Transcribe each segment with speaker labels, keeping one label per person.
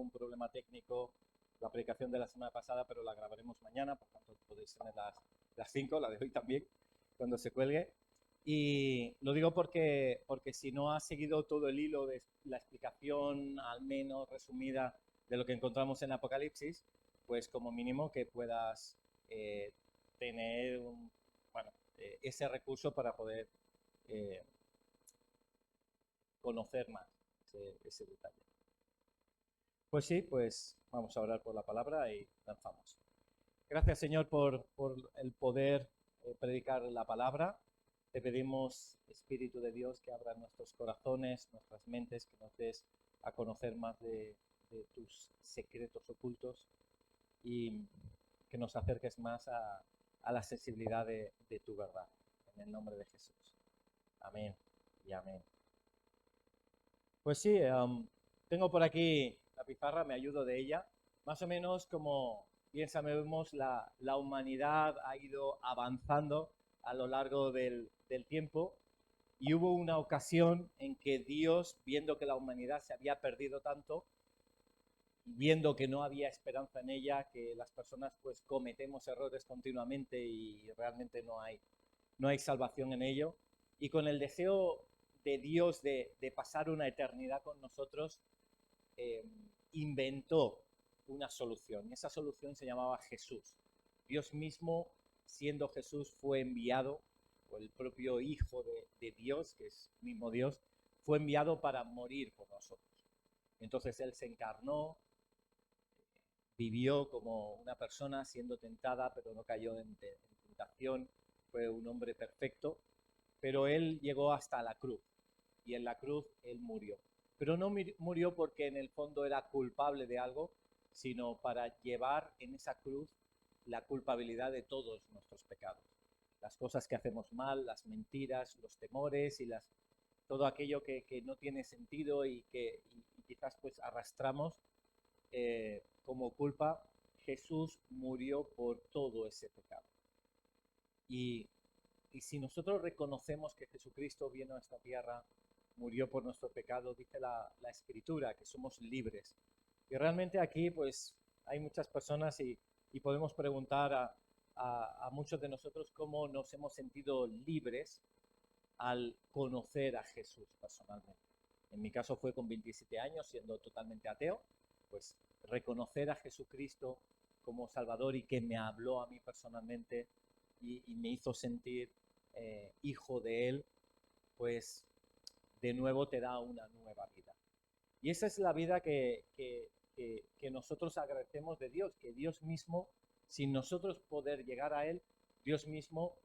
Speaker 1: un problema técnico la predicación de la semana pasada, pero la grabaremos mañana, por tanto podéis tener las 5, la de hoy también, cuando se cuelgue. Y lo digo porque si no has seguido todo el hilo de la explicación, al menos resumida, de lo que encontramos en Apocalipsis, pues como mínimo que puedas tener ese recurso para poder conocer más ese detalle. Pues sí, pues vamos a orar por la palabra y lanzamos. Gracias, Señor, por el poder predicar la palabra. Te pedimos, Espíritu de Dios, que abra nuestros corazones, nuestras mentes, que nos des a conocer más de tus secretos ocultos y que nos acerques más a la sensibilidad de tu verdad. En el nombre de Jesús. Amén y amén. Pues sí, tengo por aquí la pizarra, me ayudo de ella. Más o menos como bien sabemos, la humanidad ha ido avanzando a lo largo del tiempo y hubo una ocasión en que Dios, viendo que la humanidad se había perdido tanto, viendo que no había esperanza en ella, que las personas pues cometemos errores continuamente y realmente no hay salvación en ello, y con el deseo de Dios de pasar una eternidad con nosotros, inventó una solución, y esa solución se llamaba Jesús. Dios mismo, siendo Jesús, fue enviado, o el propio Hijo de Dios, que es mismo Dios, fue enviado para morir por nosotros. Entonces Él se encarnó, vivió como una persona siendo tentada, pero no cayó en tentación, fue un hombre perfecto, pero Él llegó hasta la cruz, y en la cruz Él murió. Pero no murió porque en el fondo era culpable de algo, sino para llevar en esa cruz la culpabilidad de todos nuestros pecados. Las cosas que hacemos mal, las mentiras, los temores y todo aquello que no tiene sentido y que quizás pues arrastramos como culpa, Jesús murió por todo ese pecado. Y si nosotros reconocemos que Jesucristo vino a esta tierra, murió por nuestro pecado, dice la Escritura, que somos libres. Y realmente aquí pues hay muchas personas y podemos preguntar a muchos de nosotros cómo nos hemos sentido libres al conocer a Jesús personalmente. En mi caso fue con 27 años, siendo totalmente ateo, pues reconocer a Jesucristo como Salvador y que me habló a mí personalmente y me hizo sentir hijo de Él, pues de nuevo te da una nueva vida. Y esa es la vida que nosotros agradecemos de Dios, que Dios mismo, sin nosotros poder llegar a Él, Dios mismo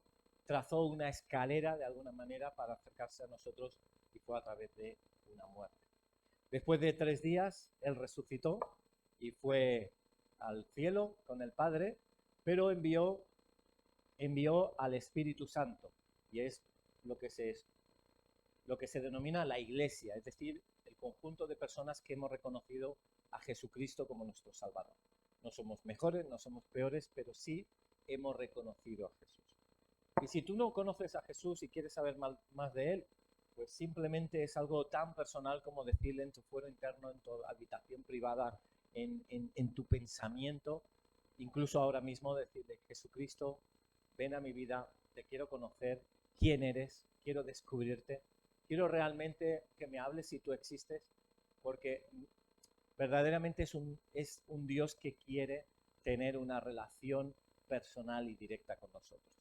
Speaker 1: trazó una escalera de alguna manera para acercarse a nosotros y fue a través de una muerte. Después de 3 días, Él resucitó y fue al cielo con el Padre, pero envió al Espíritu Santo, y es lo que se denomina la Iglesia, es decir, el conjunto de personas que hemos reconocido a Jesucristo como nuestro Salvador. No somos mejores, no somos peores, pero sí hemos reconocido a Jesús. Y si tú no conoces a Jesús y quieres saber más de Él, pues simplemente es algo tan personal como decirle en tu fuero interno, en tu habitación privada, en tu pensamiento, incluso ahora mismo decirle, Jesucristo, ven a mi vida, te quiero conocer, quién eres, quiero descubrirte, quiero realmente que me hables si tú existes, porque verdaderamente es un Dios que quiere tener una relación personal y directa con nosotros.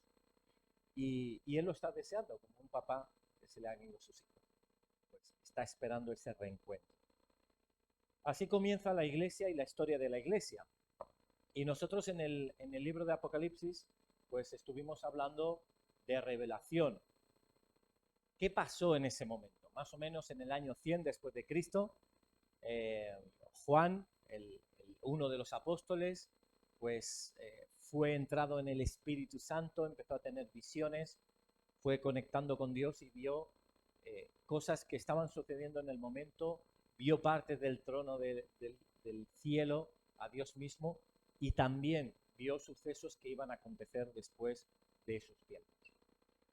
Speaker 1: Y Él lo está deseando, como un papá que se le han ido sus hijos. Pues está esperando ese reencuentro. Así comienza la iglesia y la historia de la iglesia. Y nosotros en el libro de Apocalipsis, pues estuvimos hablando de revelación. ¿Qué pasó en ese momento? Más o menos en el año 100 después de Cristo, Juan, uno de los apóstoles, pues fue entrado en el Espíritu Santo, empezó a tener visiones, fue conectando con Dios y vio cosas que estaban sucediendo en el momento, vio partes del trono del cielo a Dios mismo y también vio sucesos que iban a acontecer después de esos tiempos.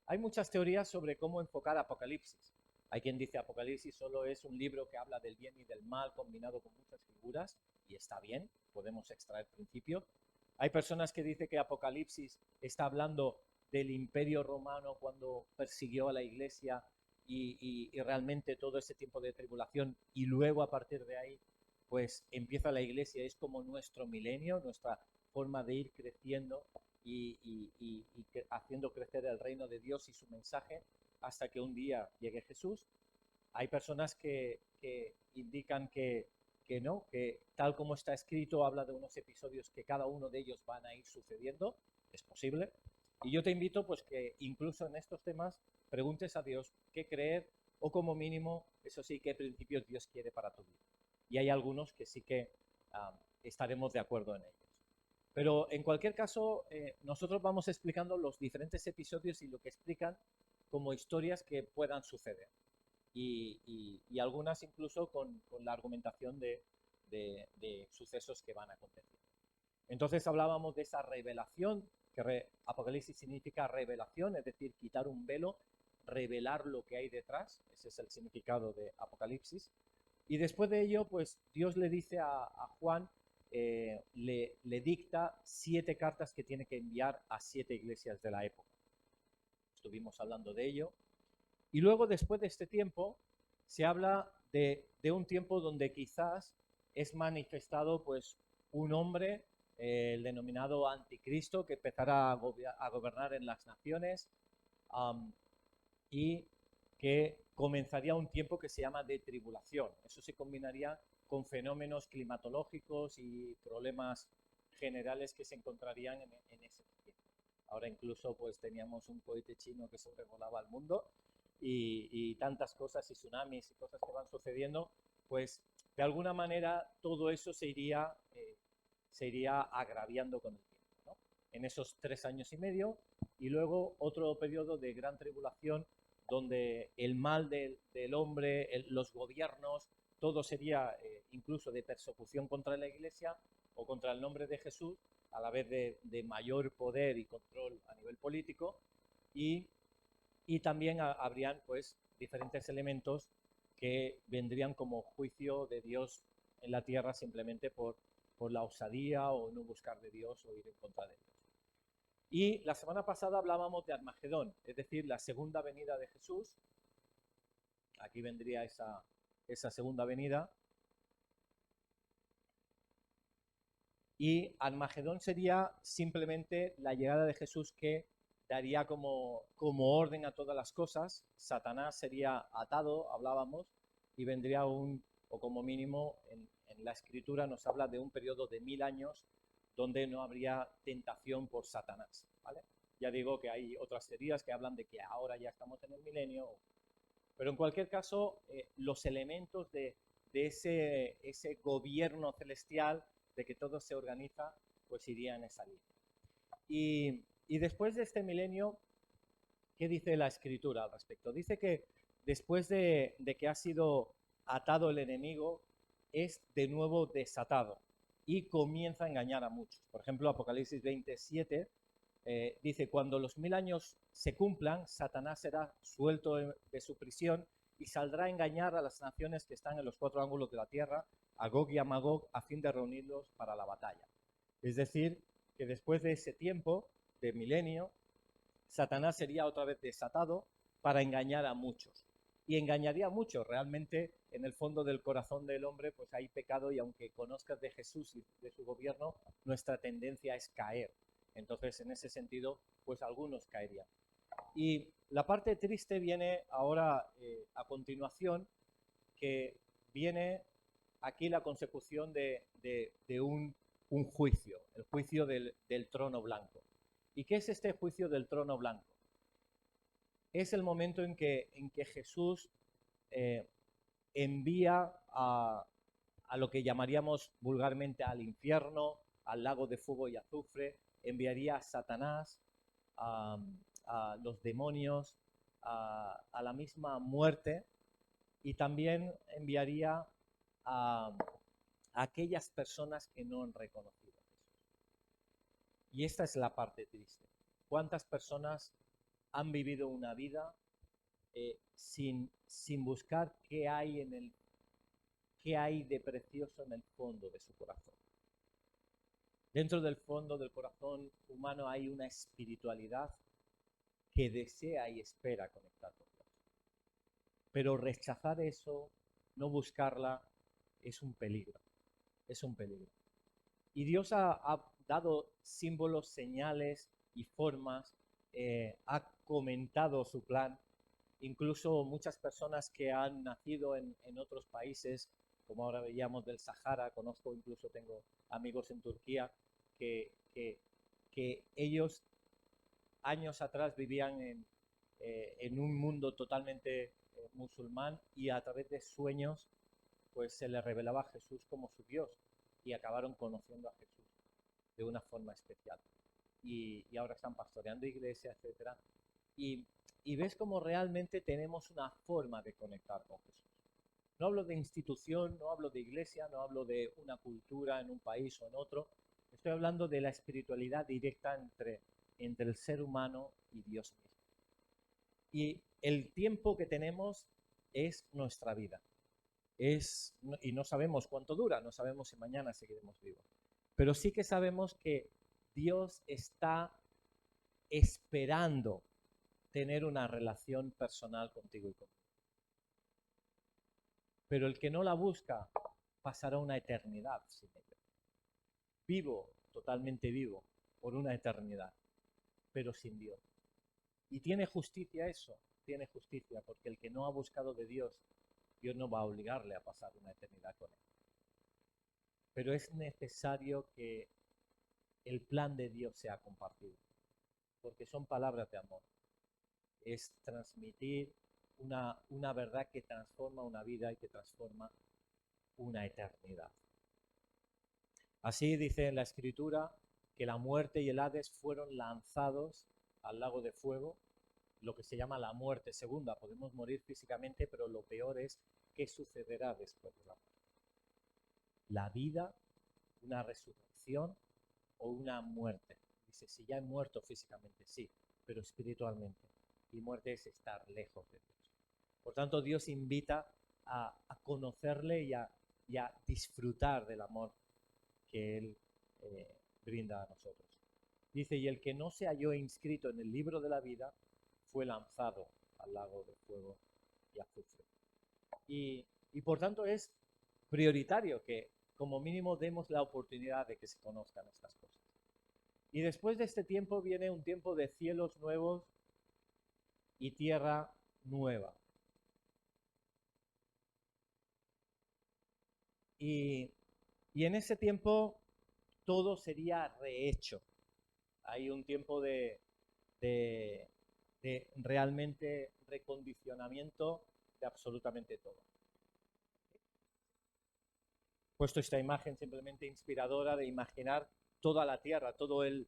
Speaker 1: Hay muchas teorías sobre cómo enfocar Apocalipsis. Hay quien dice Apocalipsis solo es un libro que habla del bien y del mal combinado con muchas figuras, y está bien, podemos extraer principios. Hay personas que dicen que Apocalipsis está hablando del Imperio Romano cuando persiguió a la Iglesia y realmente todo ese tiempo de tribulación, y luego a partir de ahí pues empieza la Iglesia, es como nuestro milenio, nuestra forma de ir creciendo y haciendo crecer el reino de Dios y su mensaje hasta que un día llegue Jesús. Hay personas que indican que no, que tal como está escrito habla de unos episodios que cada uno de ellos van a ir sucediendo, es posible. Y yo te invito pues que incluso en estos temas preguntes a Dios qué creer o como mínimo, eso sí, qué principios Dios quiere para tu vida. Y hay algunos que sí que estaremos de acuerdo en ellos. Pero en cualquier caso, nosotros vamos explicando los diferentes episodios y lo que explican como historias que puedan suceder. Y algunas incluso con la argumentación de sucesos que van a acontecer. Entonces hablábamos de esa revelación, que Apocalipsis significa revelación, es decir, quitar un velo, revelar lo que hay detrás, ese es el significado de Apocalipsis. Y después de ello, pues Dios le dice a Juan, le dicta 7 cartas que tiene que enviar a 7 iglesias de la época. Estuvimos hablando de ello. Y luego, después de este tiempo, se habla de un tiempo donde quizás es manifestado pues un hombre, el denominado anticristo, que empezará a gobernar en las naciones y que comenzaría un tiempo que se llama de tribulación. Eso se combinaría con fenómenos climatológicos y problemas generales que se encontrarían en ese tiempo. Ahora incluso pues teníamos un cohete chino que sobrevolaba el mundo y tantas cosas y tsunamis y cosas que van sucediendo, pues de alguna manera todo eso se iría agraviando con el tiempo, ¿no? En esos 3 años y medio, y luego otro periodo de gran tribulación donde el mal del hombre, los gobiernos, todo sería incluso de persecución contra la Iglesia o contra el nombre de Jesús, a la vez de mayor poder y control a nivel político, y también habrían pues diferentes elementos que vendrían como juicio de Dios en la tierra simplemente por la osadía o no buscar de Dios o ir en contra de Dios. Y la semana pasada hablábamos de Armagedón, es decir, la segunda venida de Jesús. Aquí vendría esa segunda venida. Y Armagedón sería simplemente la llegada de Jesús que daría como orden a todas las cosas. Satanás sería atado, hablábamos, y vendría o como mínimo en la escritura nos habla de un periodo de 1000 años donde no habría tentación por Satanás, ¿vale? Ya digo que hay otras teorías que hablan de que ahora ya estamos en el milenio, pero en cualquier caso, los elementos de ese gobierno celestial, de que todo se organiza, pues iría en esa línea. Y después de este milenio, ¿qué dice la escritura al respecto? Dice que después de que ha sido atado el enemigo, es de nuevo desatado y comienza a engañar a muchos. Por ejemplo, Apocalipsis 27 dice, cuando los 1000 años se cumplan, Satanás será suelto de su prisión y saldrá a engañar a las naciones que están en los 4 ángulos de la tierra, a Gog y a Magog, a fin de reunirlos para la batalla. Es decir, que después de ese tiempo, de milenio, Satanás sería otra vez desatado para engañar a muchos. Y engañaría a muchos. Realmente, en el fondo del corazón del hombre, pues hay pecado y aunque conozcas de Jesús y de su gobierno, nuestra tendencia es caer. Entonces, en ese sentido, pues algunos caerían. Y la parte triste viene ahora a continuación, que viene aquí la consecución de un juicio, el juicio del trono blanco. ¿Y qué es este juicio del trono blanco? Es el momento en que Jesús envía a lo que llamaríamos vulgarmente al infierno, al lago de fuego y azufre, enviaría a Satanás, a los demonios, a la misma muerte, y también enviaría a aquellas personas que no han reconocido a Jesús. Y esta es la parte triste. ¿Cuántas personas han vivido una vida sin buscar qué hay en el qué hay de precioso en el fondo de su corazón. Dentro del fondo del corazón humano hay una espiritualidad que desea y espera conectar con Dios. Pero rechazar eso, no buscarla, es un peligro. Es un peligro. Y Dios ha dado símbolos, señales y formas, ha comentado su plan. Incluso muchas personas que han nacido en otros países, como ahora veíamos del Sahara, conozco, incluso tengo amigos en Turquía, que ellos años atrás vivían en un mundo totalmente musulmán y a través de sueños pues se les revelaba a Jesús como su Dios y acabaron conociendo a Jesús de una forma especial. Y ahora están pastoreando iglesias, etcétera. Y ves como realmente tenemos una forma de conectar con Jesús. No hablo de institución, no hablo de iglesia, no hablo de una cultura en un país o en otro. Estoy hablando de la espiritualidad directa entre el ser humano y Dios mismo. Y el tiempo que tenemos es nuestra vida. Y no sabemos cuánto dura, no sabemos si mañana seguiremos vivos. Pero sí que sabemos que Dios está esperando tener una relación personal contigo y conmigo. Pero el que no la busca pasará una eternidad sin ella. Vivo, totalmente vivo, por una eternidad, pero sin Dios. ¿Y tiene justicia eso? Tiene justicia, porque el que no ha buscado de Dios, Dios no va a obligarle a pasar una eternidad con él. Pero es necesario que el plan de Dios sea compartido, porque son palabras de amor. Es transmitir una verdad que transforma una vida y que transforma una eternidad. Así dice en la Escritura que la muerte y el Hades fueron lanzados al lago de fuego, lo que se llama la muerte segunda. Podemos morir físicamente, pero lo peor es qué sucederá después de la muerte. La vida, una resurrección o una muerte. Dice, si ya he muerto físicamente, sí, pero espiritualmente. Y muerte es estar lejos de Dios. Por tanto, Dios invita a conocerle y a disfrutar del amor que Él brinda a nosotros. Dice, y el que no se halló inscrito en el libro de la vida fue lanzado al lago de fuego y azufre. Y por tanto es prioritario que como mínimo demos la oportunidad de que se conozcan estas cosas. Y después de este tiempo viene un tiempo de cielos nuevos y tierra nueva. Y en ese tiempo todo sería rehecho. Hay un tiempo de realmente recondicionamiento de absolutamente todo. He puesto esta imagen simplemente inspiradora de imaginar toda la Tierra, todo el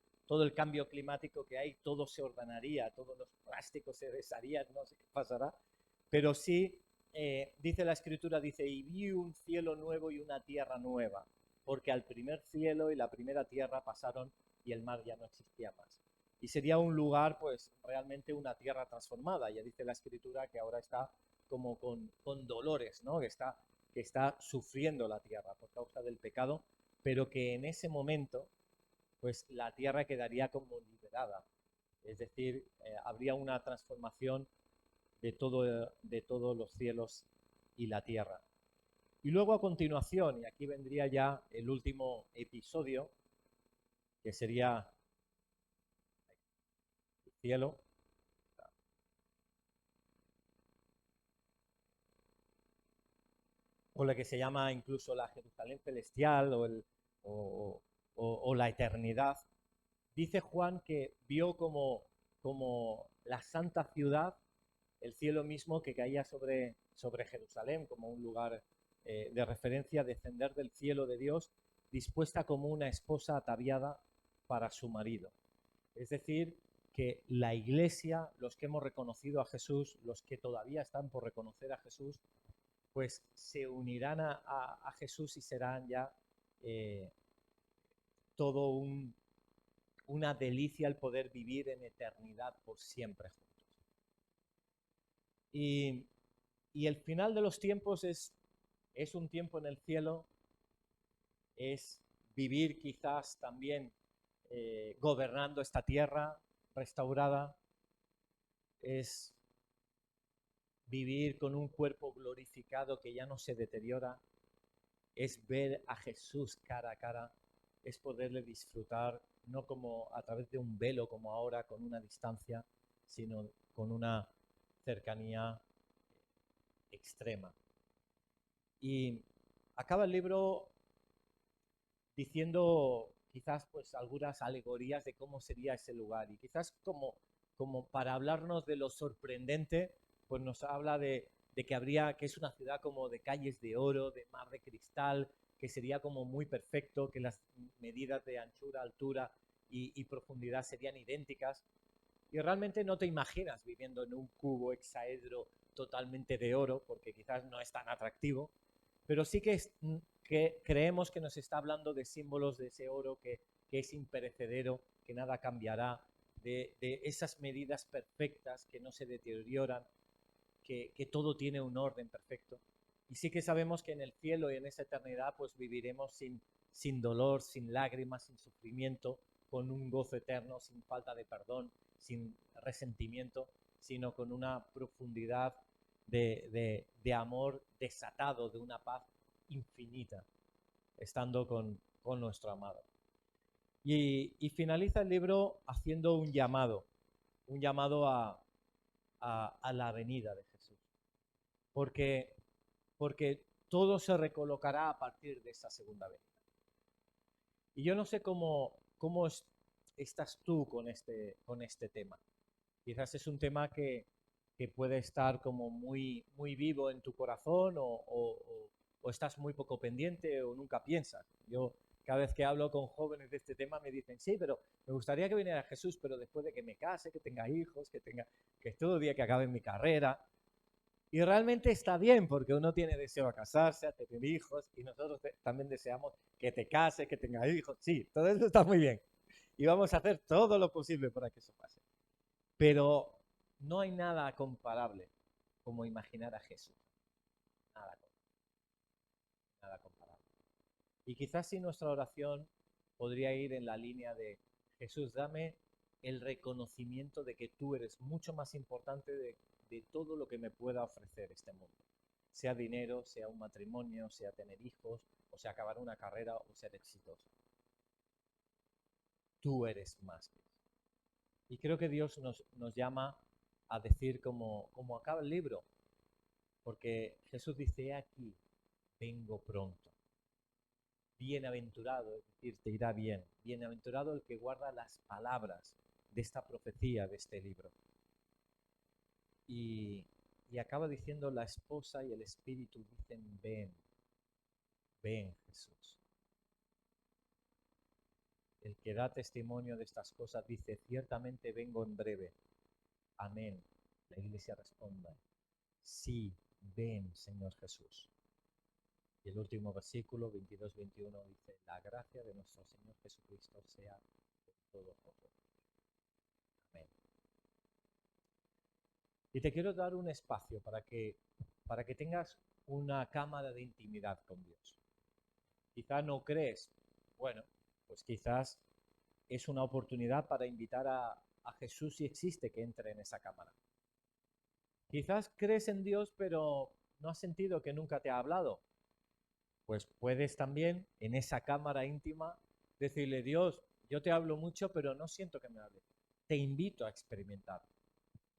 Speaker 1: cambio climático que hay, todo se ordenaría, todos los plásticos se desharían, no sé qué pasará, pero sí, dice la Escritura, dice, y vi un cielo nuevo y una tierra nueva, porque al primer cielo y la primera tierra pasaron y el mar ya no existía más. Y sería un lugar, pues, realmente una tierra transformada. Ya dice la Escritura que ahora está como con dolores, ¿no? Que está sufriendo la tierra por causa del pecado, pero que en ese momento, pues, la tierra quedaría como liberada. Es decir, habría una transformación de todos los cielos y la tierra. Y luego a continuación, y aquí vendría ya el último episodio, que sería el cielo, o lo que se llama incluso la Jerusalén celestial o la eternidad. Dice Juan que vio como la santa ciudad, el cielo mismo que caía sobre Jerusalén como un lugar de referencia, descender del cielo de Dios, dispuesta como una esposa ataviada para su marido. Es decir, que la iglesia, los que hemos reconocido a Jesús, los que todavía están por reconocer a Jesús, pues se unirán a Jesús y serán ya todo una delicia el poder vivir en eternidad por siempre juntos. Y el final de los tiempos es Es un tiempo en el cielo, es vivir quizás también gobernando esta tierra restaurada, es vivir con un cuerpo glorificado que ya no se deteriora, es ver a Jesús cara a cara, es poderle disfrutar no como a través de un velo como ahora con una distancia, sino con una cercanía extrema. Y acaba el libro diciendo quizás pues algunas alegorías de cómo sería ese lugar y quizás como para hablarnos de lo sorprendente, pues nos habla de que habría, que es una ciudad como de calles de oro, de mar de cristal, que sería como muy perfecto, que las medidas de anchura, altura y profundidad serían idénticas. Y realmente no te imaginas viviendo en un cubo hexaedro totalmente de oro, porque quizás no es tan atractivo, pero sí que creemos que nos está hablando de símbolos de ese oro que es imperecedero, que nada cambiará, de esas medidas perfectas que no se deterioran, que todo tiene un orden perfecto. Y sí que sabemos que en el cielo y en esa eternidad pues viviremos sin dolor, sin lágrimas, sin sufrimiento, con un gozo eterno, sin falta de perdón, sin resentimiento, sino con una profundidad de amor desatado, de una paz infinita, estando con nuestro amado. Y finaliza el libro haciendo un llamado a la venida de Jesús. Porque, porque todo se recolocará a partir de esa segunda venida. Y yo no sé cómo estás tú con este tema. Quizás es un tema que puede estar como muy vivo en tu corazón o estás muy poco pendiente o nunca piensas. Yo cada vez que hablo con jóvenes de este tema me dicen, sí, pero me gustaría que viniera Jesús, pero después de que me case, que tenga hijos, que estudie, que acabe mi carrera. Y realmente está bien, porque uno tiene deseo a casarse, a tener hijos, y nosotros también deseamos que te cases, que tengas hijos. Sí, todo eso está muy bien. Y vamos a hacer todo lo posible para que eso pase. Pero no hay nada comparable como imaginar a Jesús. Nada, nada comparable. Y quizás si nuestra oración podría ir en la línea de Jesús, dame el reconocimiento de que tú eres mucho más importante de todo lo que me pueda ofrecer este mundo. Sea dinero, sea un matrimonio, sea tener hijos, o sea acabar una carrera, o ser exitoso. Tú eres más que eso. Y creo que Dios nos llama a decir como acaba el libro, porque Jesús dice, aquí, vengo pronto. Bienaventurado, es decir, te irá bien. Bienaventurado el que guarda las palabras de esta profecía, de este libro. Y, y acaba diciendo la esposa y el espíritu dicen, ven, ven Jesús. El que da testimonio de estas cosas dice, ciertamente vengo en breve. Amén. La iglesia responde, sí, ven Señor Jesús. Y el último versículo, 22-21, dice, la gracia de nuestro Señor Jesucristo sea con todos vosotros. Amén. Y te quiero dar un espacio para que tengas una cámara de intimidad con Dios. Quizá no crees, bueno, pues quizás es una oportunidad para invitar a Jesús, si existe, que entre en esa cámara. Quizás crees en Dios, pero no has sentido que nunca te ha hablado. Pues puedes también en esa cámara íntima decirle, Dios, yo te hablo mucho, pero no siento que me hables. Te invito a experimentar.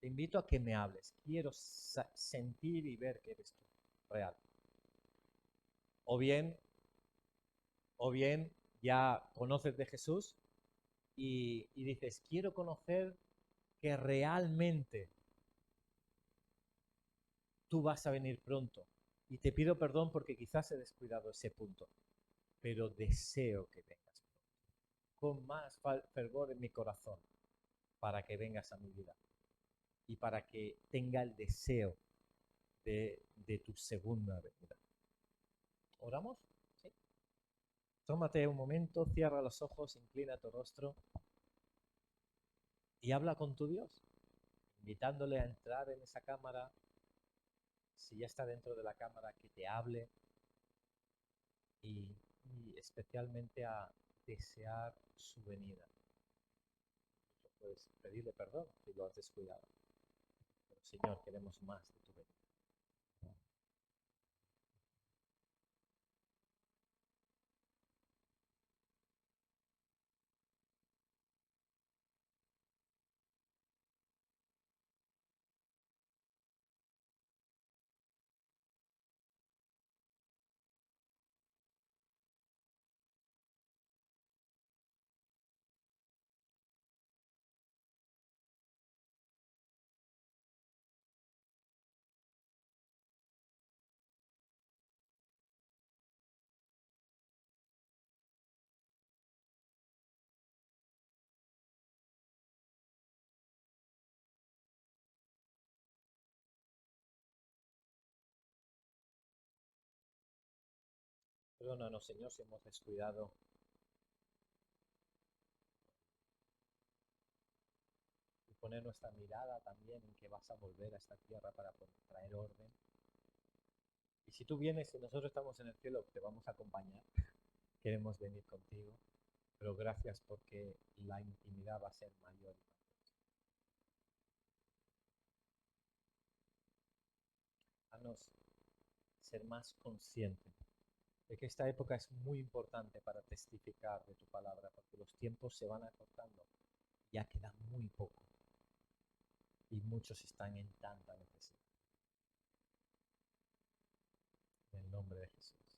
Speaker 1: Te invito a que me hables. Quiero sentir y ver que eres tú, real. O bien, o bien ya conoces de Jesús y dices, quiero conocer que realmente tú vas a venir pronto. Y te pido perdón porque quizás he descuidado ese punto, pero deseo que vengas pronto, con más fervor en mi corazón, para que vengas a mi vida y para que tenga el deseo de tu segunda venida. ¿Oramos? ¿Sí? Tómate un momento, cierra los ojos, inclina tu rostro y habla con tu Dios, invitándole a entrar en esa cámara. Si ya está dentro de la cámara, que te hable, y especialmente a desear su venida. Puedes pedirle perdón si lo has descuidado. Pero Señor, queremos más de tu venida. Perdónanos, Señor, si hemos descuidado y poner nuestra mirada también en que vas a volver a esta tierra para traer orden. Y si tú vienes y nosotros estamos en el cielo, te vamos a acompañar. Queremos venir contigo, pero gracias porque la intimidad va a ser mayor. Haznos ser más conscientes de que esta época es muy importante para testificar de tu palabra, porque los tiempos se van acortando, ya queda muy poco y muchos están en tanta necesidad. En el nombre de Jesús.